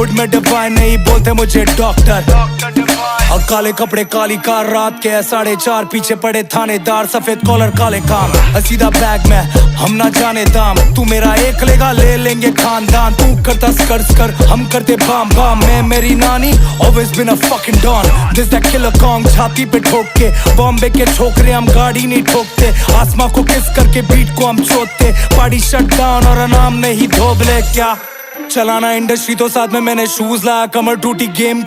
Hood में divine नहीं बोलते मुझे डॉक्टर। और काले कपड़े काली कार रात के 4:30 पीछे पड़े थानेदार सफेद कॉलर काले काम सीधा बैग में हम ना जाने दाम। तू मेरा एक लेगा ले लेंगे खानदान। तू करता स्कर हम करते बाम बाम। मैं मेरी नानी always been a fucking don। This that killer Kong छाती पे ठोक के बॉम्बे के छोकरे हम गाड़ी नहीं ठोकते। आसमां को किस करके बीट को हम चोतते। पार्टी शट डाउन और नाम नहीं धोबले क्या चलाना इंडस्ट्री तो साथ में मैंने शूज लाया कमर टूटी गेम